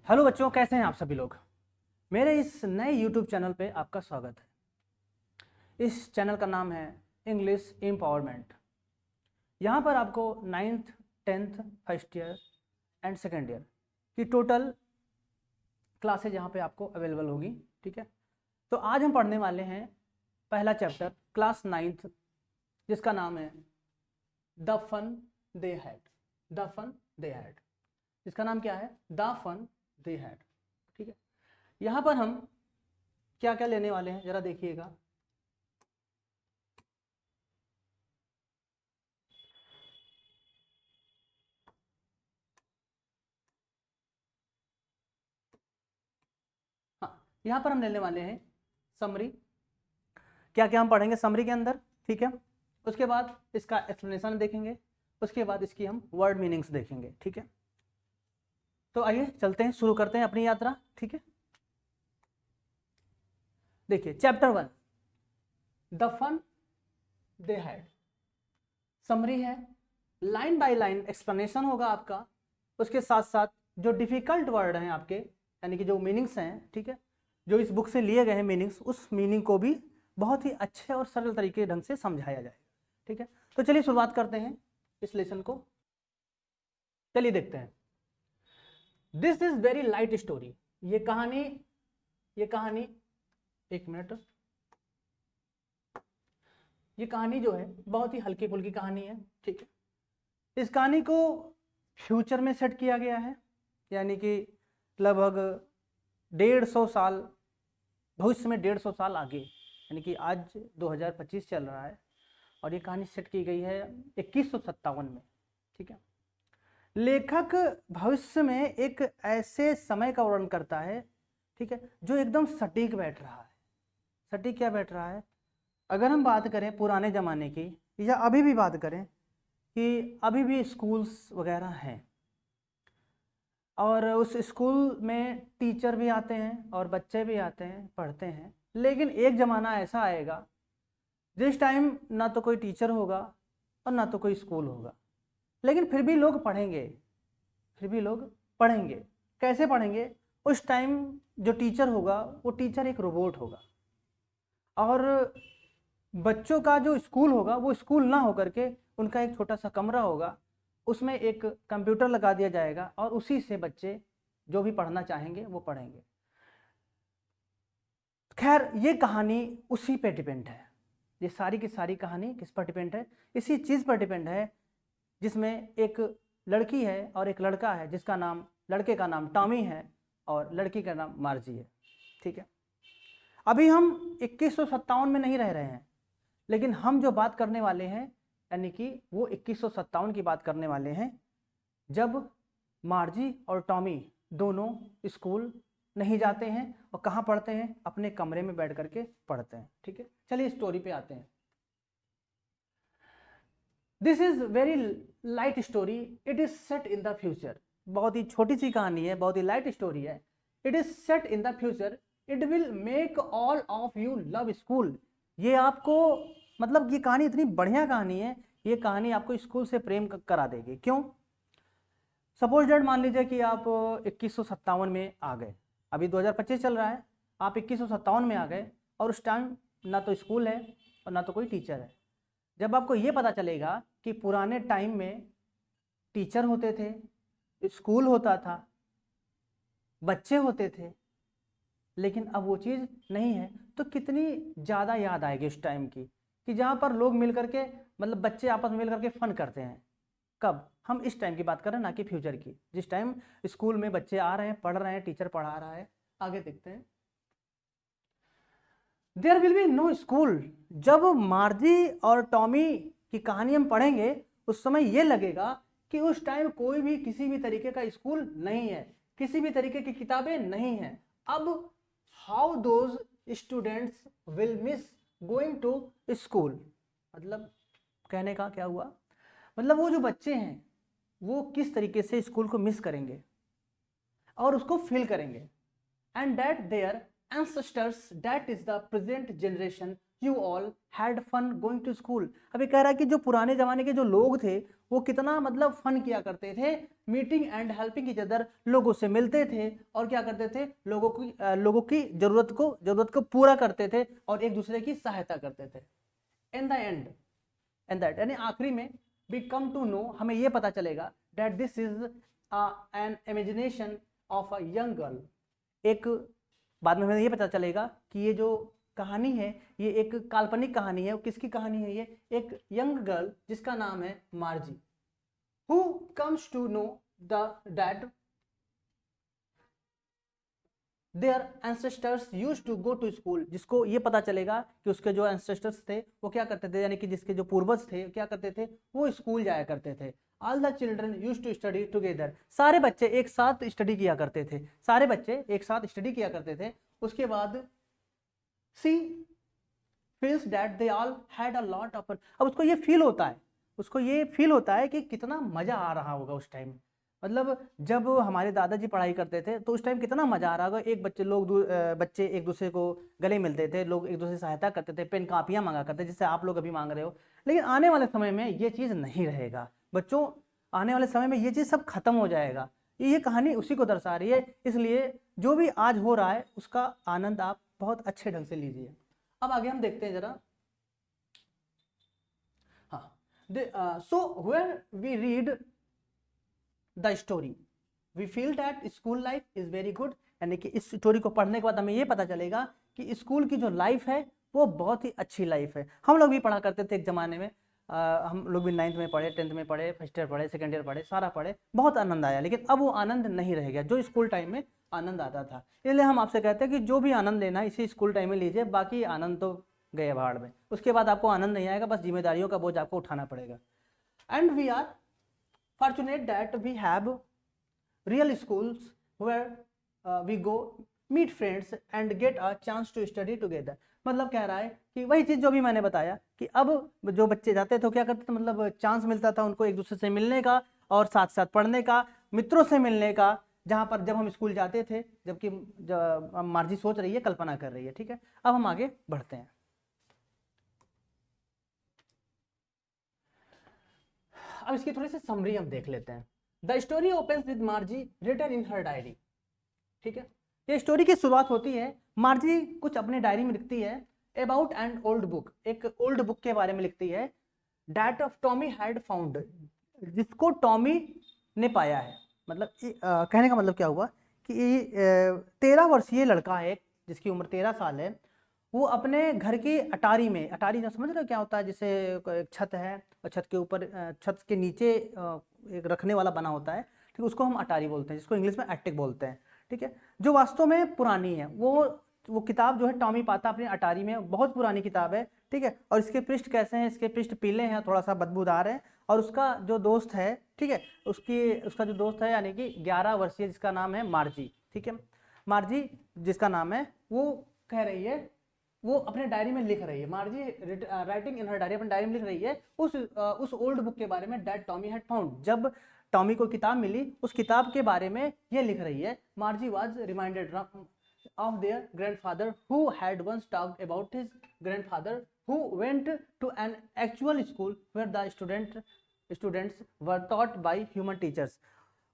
Hello बच्चों, कैसे हैं आप सभी लोग। मेरे इस नए यूट्यूब चैनल पे आपका स्वागत है। इस चैनल का नाम है इंग्लिश एम्पावरमेंट। यहाँ पर आपको 9th 10th first year and second year की टोटल क्लासेज यहाँ पे आपको अवेलेबल होगी। ठीक है, तो आज हम पढ़ने वाले हैं पहला चैप्टर क्लास 9th, जिसका नाम है the fun they had. The fun they had, इसका नाम क्या है? The fun they had. ठीक है, यहां पर हम क्या क्या लेने वाले हैं जरा देखिएगा। हाँ, यहां पर हम लेने वाले हैं समरी। क्या क्या हम पढ़ेंगे समरी के अंदर, ठीक है। उसके बाद इसका एक्सप्लेनेशन देखेंगे, उसके बाद इसकी हम वर्ड मीनिंग्स देखेंगे। ठीक है, तो आइए चलते हैं, शुरू करते हैं अपनी यात्रा। ठीक है, देखिए chapter 1 the fun they had. Summary है, लाइन बाय लाइन एक्सप्लेनेशन होगा आपका। उसके साथ साथ जो डिफिकल्ट वर्ड हैं आपके, यानी कि जो मीनिंग्स हैं, ठीक है, जो इस बुक से लिए गए हैं मीनिंग्स, उस मीनिंग को भी बहुत ही अच्छे और सरल तरीके ढंग से समझाया जाएगा। ठीक है, तो चलिए शुरुआत करते हैं इस लेसन को। चलिए देखते हैं। This is very light story. ये कहानी एक मिनट। ये कहानी जो है बहुत ही हल्की फुल्की कहानी है। ठीक है, इस कहानी को फ्यूचर में सेट किया गया है, यानी कि लगभग 150 साल भविष्य में, 150 साल आगे, यानी कि आज 2025 चल रहा है और ये कहानी सेट की गई है 2157 में। ठीक है, लेखक भविष्य में एक ऐसे समय का वर्णन करता है, ठीक है, जो एकदम सटीक बैठ रहा है। सटीक क्या बैठ रहा है? अगर हम बात करें पुराने ज़माने की या अभी भी बात करें कि अभी भी स्कूल्स वगैरह हैं और उस स्कूल में टीचर भी आते हैं और बच्चे भी आते हैं, पढ़ते हैं, लेकिन एक ज़माना ऐसा आएगा जिस टाइम ना तो कोई टीचर होगा और ना तो कोई स्कूल होगा, लेकिन फिर भी लोग पढ़ेंगे। फिर भी लोग पढ़ेंगे। कैसे पढ़ेंगे? उस टाइम जो टीचर होगा वो टीचर एक रोबोट होगा और बच्चों का जो स्कूल होगा वो स्कूल ना होकर के उनका एक छोटा सा कमरा होगा, उसमें एक कंप्यूटर लगा दिया जाएगा और उसी से बच्चे जो भी पढ़ना चाहेंगे वो पढ़ेंगे। खैर, ये कहानी उसी पे डिपेंड है। ये सारी की सारी कहानी किस पर डिपेंड है? इसी चीज़ पर डिपेंड है जिसमें एक लड़की है और एक लड़का है, जिसका नाम, लड़के का नाम टॉमी है और लड़की का नाम मार्जी है। ठीक है, अभी हम 2157 में नहीं रह रहे हैं, लेकिन हम जो बात करने वाले हैं, यानी कि वो 2157 की बात करने वाले हैं जब मार्जी और टॉमी दोनों स्कूल नहीं जाते हैं और कहाँ पढ़ते हैं? अपने कमरे में बैठ करके पढ़ते हैं। ठीक है, चलिए स्टोरी पे आते हैं। This is very light story, it is set in the future. बहुत ही छोटी सी कहानी है, बहुत ही लाइट स्टोरी है। It is set in the future, it will make all of you love school. ये आपको, मतलब ये कहानी इतनी बढ़िया कहानी है, ये कहानी आपको स्कूल से प्रेम करा देगी। क्यों? सपोज डेट, मान लीजिए कि आप 2157 में आ गए, अभी 2025 चल रहा है, आप 2157 में आ गए और उस टाइम ना तो स्कूल है और ना तो कोई टीचर है। जब आपको ये पता चलेगा कि पुराने टाइम में टीचर होते थे, स्कूल होता था, बच्चे होते थे, लेकिन अब वो चीज़ नहीं है, तो कितनी ज़्यादा याद आएगी उस टाइम की, कि जहाँ पर लोग मिल करके, मतलब बच्चे आपस में मिल करके फन करते हैं। कब? हम इस टाइम की बात कर रहे हैं, ना कि फ्यूचर की, जिस टाइम स्कूल में बच्चे आ रहे हैं, पढ़ रहे हैं, टीचर पढ़ा रहा है। आगे देखते हैं। There will be no school. जब मार्जी और टॉमी की कहानी हम पढ़ेंगे उस समय ये लगेगा कि उस टाइम कोई भी किसी भी तरीके का स्कूल नहीं है, किसी भी तरीके की किताबें नहीं है। अब how those students will miss going to school. मतलब कहने का क्या हुआ, मतलब वो जो बच्चे हैं वो किस तरीके से स्कूल को मिस करेंगे और उसको फील करेंगे। And that their ancestors, that is the present generation, you all had fun going to school। अभी कह रहा है कि जो पुराने जमाने के जो लोग थे वो कितना मतलब फन किया करते थे, meeting and helping each other, लोगों से मिलते थे और क्या करते थे, लोगों की जरूरत को पूरा करते थे और एक दूसरे की सहायता करते थे। इन द एंड दैट यानी आखिरी में वी कम टू नो, हमें ये पता चलेगा that this is an imagination of a young girl. एक बाद में हमें ये पता चलेगा कि ये जो कहानी है ये एक काल्पनिक कहानी है। किसकी कहानी है ये? एक यंग गर्ल जिसका नाम है Margie, who comes to know that their ancestors used to go to school, जिसको ये पता चलेगा कि उसके जो एंसेस्टर्स थे वो क्या करते थे, यानी कि जिसके जो पूर्वज थे क्या करते थे, वो स्कूल जाया करते थे। All the children used to study together, सारे बच्चे एक साथ स्टडी किया करते थे, सारे बच्चे एक साथ स्टडी किया करते थे। उसके बाद सी feels that they all had a lot of fun। अब उसको ये फील होता है कि कितना मजा आ रहा होगा उस टाइम। मतलब जब हमारे दादाजी पढ़ाई करते थे तो उस टाइम कितना मजा आ रहा होगा। बच्चे एक दूसरे को गले मिलते थे, लोग एक दूसरे से सहायता करते थे, पेन कापियां मांगा करते थे, जिससे आप लोग अभी मांग रहे हो। लेकिन आने वाले समय में ये चीज नहीं रहेगा बच्चों, आने वाले समय में ये चीज सब खत्म हो जाएगा। ये कहानी उसी को दर्शा रही है। इसलिए जो भी आज हो रहा है उसका आनंद आप बहुत अच्छे ढंग से लीजिए। अब आगे हम देखते हैं जरा। हाँ, so when we read the story we feel that school life is very good, यानी कि इस स्टोरी को पढ़ने के बाद हमें ये पता चलेगा कि स्कूल की जो लाइफ है वो बहुत ही अच्छी लाइफ है। हम लोग भी पढ़ा करते थे एक जमाने में, हम लोग भी 9th में पढ़े, 10th में पढ़े, फर्स्ट ईयर पढ़े, सेकेंड ईयर पढ़े, सारा पढ़े, बहुत आनंद आया। लेकिन अब वो आनंद नहीं रह गया जो स्कूल टाइम में आनंद आता था। इसलिए हम आपसे कहते हैं कि जो भी आनंद लेना है इसी स्कूल टाइम में लीजिए, बाकी आनंद तो गए भाड़ में। उसके बाद आपको आनंद नहीं आएगा, बस जिम्मेदारियों का बोझ आपको उठाना पड़ेगा। And we are fortunate that we have real schools where we go meet friends and get a chance to study together। मतलब कह रहा है कि वही चीज जो भी मैंने बताया कि अब जो बच्चे जाते थे क्या करते थे, मतलब चांस मिलता था उनको एक दूसरे से मिलने का और साथ साथ पढ़ने का, मित्रों से मिलने का, जहां पर जब हम स्कूल जाते थे, जबकि मार्जी सोच रही है, कल्पना कर रही है। ठीक है, अब हम आगे बढ़ते हैं। अब इसकी थोड़ी सी समरी हम देख लेते हैं। The story opens with Margie written in her diary. ठीक है, ये स्टोरी की शुरुआत होती है, मार्जी कुछ अपने डायरी में लिखती है अबाउट एन ओल्ड बुक, एक ओल्ड बुक के बारे में लिखती है, that of Tommy had found, जिसको टॉमी ने पाया है। मतलब कहने का मतलब क्या हुआ कि 13 वर्षीय लड़का है जिसकी उम्र 13 साल है, वो अपने घर की अटारी में, अटारी जो समझ रहे हो क्या होता है, जैसे एक छत है और छत के ऊपर, छत के नीचे एक रखने वाला बना होता है, ठीक है, उसको हम अटारी बोलते हैं, जिसको इंग्लिश में एटिक बोलते हैं। ठीक है, जो वास्तव में पुरानी है, वो किताब जो है टॉमी पाता अपनी अटारी में, बहुत पुरानी किताब है। ठीक है, और इसके पृष्ठ कैसे हैं, इसके पृष्ठ पीले हैं, थोड़ा सा बदबूदार है। और उसका जो दोस्त है, ठीक है, उसका जो दोस्त है यानी कि 11 वर्षीय, जिसका नाम है मार्जी। ठीक है, मार्जी जिसका नाम है, वो कह रही है, वो अपने डायरी में लिख रही है, मार्जी राइटिंग इन हर डायरी, अपनी डायरी में लिख रही है उस ओल्ड बुक के बारे में, दैट टॉमी हैड फाउंड। जब टॉमी को किताब मिली, उस किताब के बारे में ये लिख रही है, मार्जी was reminded of their grandfather who had once talked about his grandfather who went to an actual school where the students were taught by human teachers।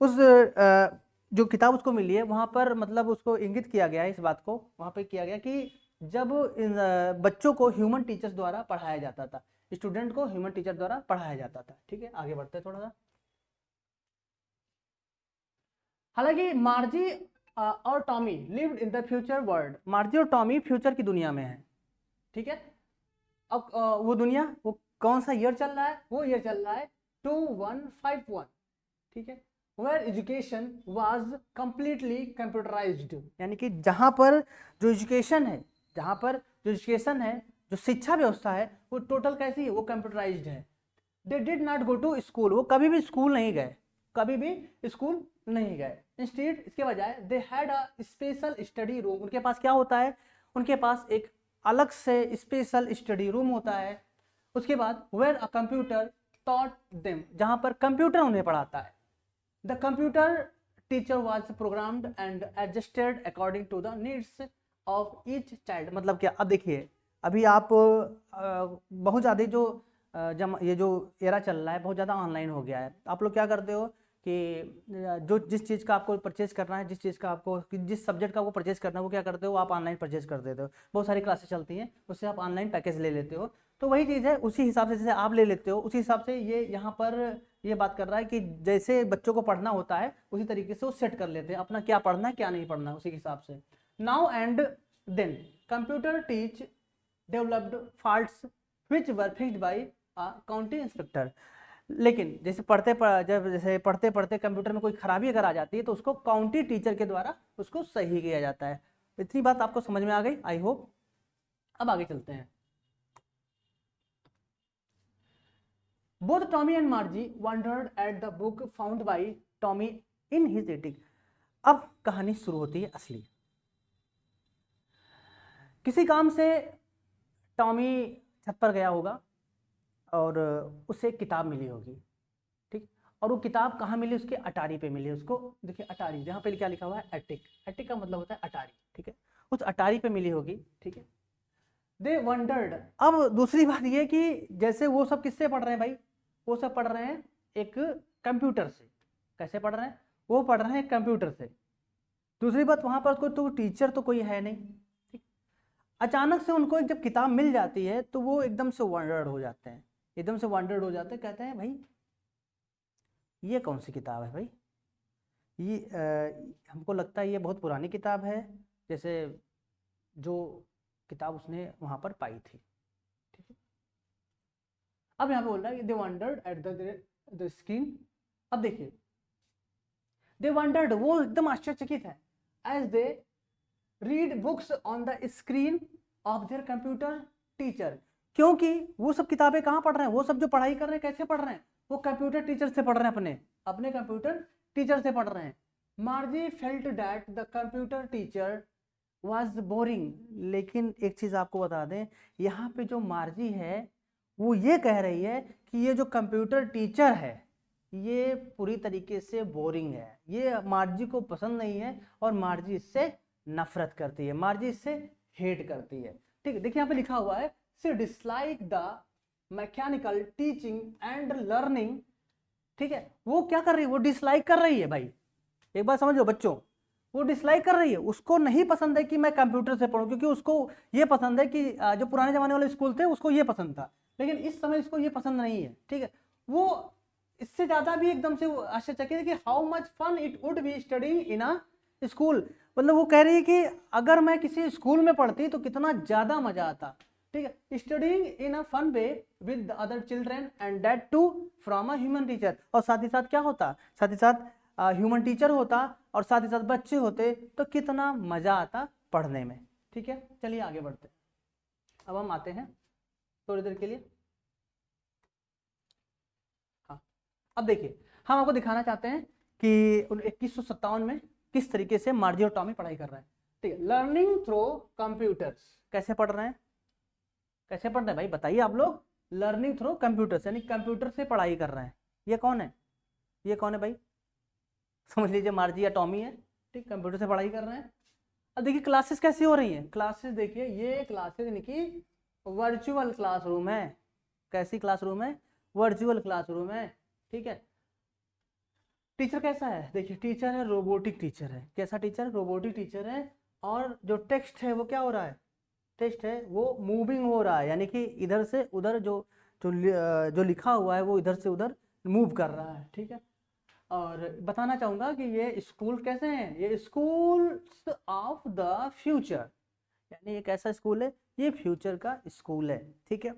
उस जो किताब उसको मिली है वहाँ पर, मतलब उसको इंगित किया गया है, इस बात को वहाँ पे किया गया कि जब इन बच्चों को ह्यूमन टीचर्स द्वारा पढ़ाया जाता था, स्टूडेंट को ह्यूमन टीचर द्वारा पढ़ाया जाता था। ठीक है, आगे बढ़ते हैं थोड़ा सा। हालांकि मार्जी और Tommy lived in the future world, मार्जी और टॉमी फ्यूचर की दुनिया में है। ठीक है, अब वो दुनिया, वो कौन सा ईयर चल रहा है, वो ईयर चल रहा है 2151। ठीक है, where education was completely computerized, यानी कि जहां पर जो एजुकेशन है, जो शिक्षा व्यवस्था है, वो टोटल कैसी है, वो कंप्यूटराइज्ड है। They did not go to school, वो कभी भी स्कूल नहीं गए, इंस्टेड, इसके बजाय they had a special study room, उनके पास क्या होता है, उनके पास एक अलग से स्पेशल स्टडी रूम होता है। उसके बाद where a computer taught them, जहां पर कंप्यूटर उन्हें पढ़ाता है। The computer teacher was programmed and adjusted according to the needs of each child. मतलब क्या, अब देखिए, अभी आप बहुत ज़्यादा जो ये जो एरा चल रहा है बहुत ज़्यादा ऑनलाइन हो गया है। आप लोग क्या करते हो कि जो जिस चीज़ का आपको परचेज करना है, जिस चीज़ का आपको जिस सब्जेक्ट का आपको परचेज करना है, वो क्या करते हो, आप ऑनलाइन परचेज कर देते हो। बहुत सारी क्लासेस चलती हैं, उससे आप ऑनलाइन पैकेज ले लेते हो। तो वही चीज़ है, उसी हिसाब से जैसे आप ले लेते हो, उसी हिसाब से ये यहाँ पर ये बात कर रहा है कि जैसे बच्चों को पढ़ना होता है उसी तरीके से वो सेट कर लेते हैं अपना, क्या पढ़ना है क्या नहीं पढ़ना है, उसी के हिसाब से। Now and then computer teach developed faults which were fixed by county inspector. लेकिन जैसे पढ़ते पढ़ते कंप्यूटर में कोई खराबी अगर आ जाती है तो उसको काउंटी टीचर के द्वारा उसको सही किया जाता है। इतनी बात आपको समझ में आ गई, आई होप। अब आगे चलते हैं। Both Tommy and Margie wondered at the book found by Tommy in his attic. अब कहानी शुरू होती है असली। किसी काम से टॉमी छत पर गया होगा और उसे एक किताब मिली होगी, ठीक। और वो किताब कहाँ मिली, उसके अटारी पे मिली उसको। देखिए अटारी, जहाँ पे क्या लिखा हुआ है, एटिक। एटिक का मतलब होता है अटारी, ठीक है। उस अटारी पे मिली होगी, ठीक है। They wandered. अब दूसरी बात ये कि जैसे वो सब किससे पढ़ रहे हैं भाई, वो सब पढ़ रहे हैं एक कंप्यूटर से। कैसे पढ़ रहे हैं, वो पढ़ रहे हैं कंप्यूटर से। दूसरी बात, वहां पर कोई तो टीचर तो कोई है नहीं, ठीक। अचानक से उनको एक जब किताब मिल जाती है तो वो एकदम से वंडर्ड हो जाते हैं, एकदम से वंडर्ड हो जाते हैं। कहते हैं भाई ये कौन सी किताब है भाई, ये हमको लगता है ये बहुत पुरानी किताब है, जैसे जो किताब उसने वहां पर पाई थी, ठीक है। अब यहाँ पे बोल रहा है they wondered at the screen. अब देखिए दे वंडर्ड, वो एकदम आश्चर्यचकित है, as they read books on the screen of their computer teacher. क्योंकि वो सब किताबें कहाँ पढ़ रहे हैं, वो सब जो पढ़ाई कर रहे हैं कैसे पढ़ रहे हैं, वो कंप्यूटर टीचर से पढ़ रहे हैं, अपने अपने कंप्यूटर टीचर से पढ़ रहे हैं। मार्जी felt that the computer teacher was boring. लेकिन एक चीज आपको बता दें, यहाँ पे जो मार्जी है वो ये कह रही है कि ये जो कंप्यूटर टीचर है ये पूरी तरीके से बोरिंग है, ये मार्जी को पसंद नहीं है और मार्जी इससे नफरत करती है, मार्जी इससे हेट करती है, ठीक है। देखिए यहाँ पे लिखा हुआ है she dislike the mechanical teaching and learning, ठीक है। वो क्या कर रही है, वो डिसलाइक कर रही है भाई, एक बात समझो बच्चों, वो डिसलाइक कर रही है, उसको नहीं पसंद है कि मैं कंप्यूटर से पढूं, क्योंकि उसको ये पसंद है कि जो पुराने जमाने वाले स्कूल थे उसको ये पसंद था, लेकिन इस समय इसको ये पसंद नहीं है, ठीक है। वो इससे ज्यादा भी एकदम से आश्चर्यचकित है कि how much fun it would be studying in a school. मतलब वो कह रही है कि अगर मैं किसी स्कूल में पढ़ती तो कितना ज्यादा मजा आता, ठीक है। Studying in a fun way with other children and that too from a human teacher. और साथ ही साथ क्या होता, साथ ही साथ ह्यूमन टीचर होता और साथ ही साथ बच्चे होते तो कितना मजा आता पढ़ने में, ठीक है। चलिए आगे बढ़ते हैं। अब हम आते हैं थोड़ी देर के लिए, हाँ। अब देखिए हम आपको दिखाना चाहते हैं कि 2157 में किस तरीके से मार्जी और टॉमी पढ़ाई कर रहे हैं, ठीक है। लर्निंग थ्रू कंप्यूटर्स, कैसे पढ़ रहे हैं, कैसे पढ़ रहे हैं भाई बताइए आप लोग। लर्निंग थ्रू कंप्यूटर्स यानी कंप्यूटर से पढ़ाई कर रहे हैं। ये कौन है, ये कौन है भाई, समझ लीजिए मार्जी या टॉमी है, ठीक। कंप्यूटर से पढ़ाई कर रहे हैं। अब देखिए क्लासेस कैसी हो रही हैं, क्लासेस देखिए ये क्लासेस यानी कि वर्चुअल क्लासरूम है। कैसी क्लासरूम है, वर्चुअल क्लासरूम है, ठीक है। टीचर कैसा है, देखिए टीचर है रोबोटिक टीचर है। कैसा टीचर, रोबोटिक टीचर है। और जो टेक्स्ट है वो क्या हो रहा है, टेक्स्ट है वो मूविंग हो रहा है, यानी कि इधर से उधर जो जो लिखा हुआ है वो इधर से उधर मूव कर रहा है, ठीक है। और बताना चाहूंगा कि ये स्कूल कैसे हैं, ये स्कूल्स ऑफ द फ्यूचर, यानी ये कैसा स्कूल है, ये फ्यूचर का स्कूल है, ठीक है।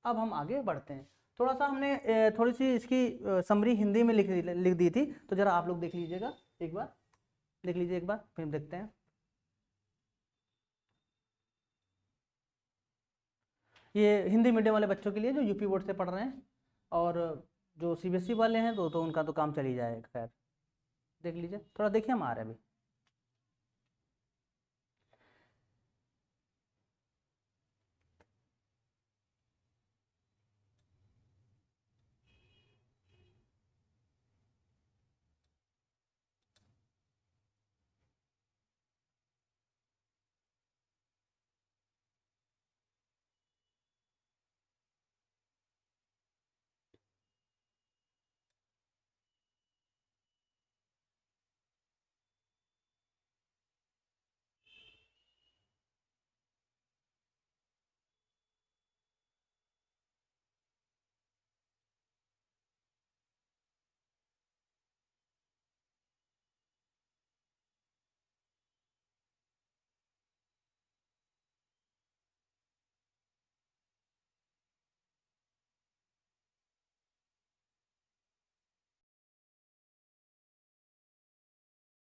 अब हम आगे बढ़ते हैं। थोड़ा सा हमने थोड़ी सी इसकी समरी हिंदी में लिख दी थी, तो जरा आप लोग देख लीजिएगा एक बार, देख लीजिए एक बार, फिर देखते हैं। ये हिंदी मीडियम वाले बच्चों के लिए जो यूपी बोर्ड से पढ़ रहे हैं, और जो सीबीएसई वाले हैं तो उनका तो काम चल ही जाएगा। खैर देख लीजिए, थोड़ा देखिए, हम आ रहे हैं अभी।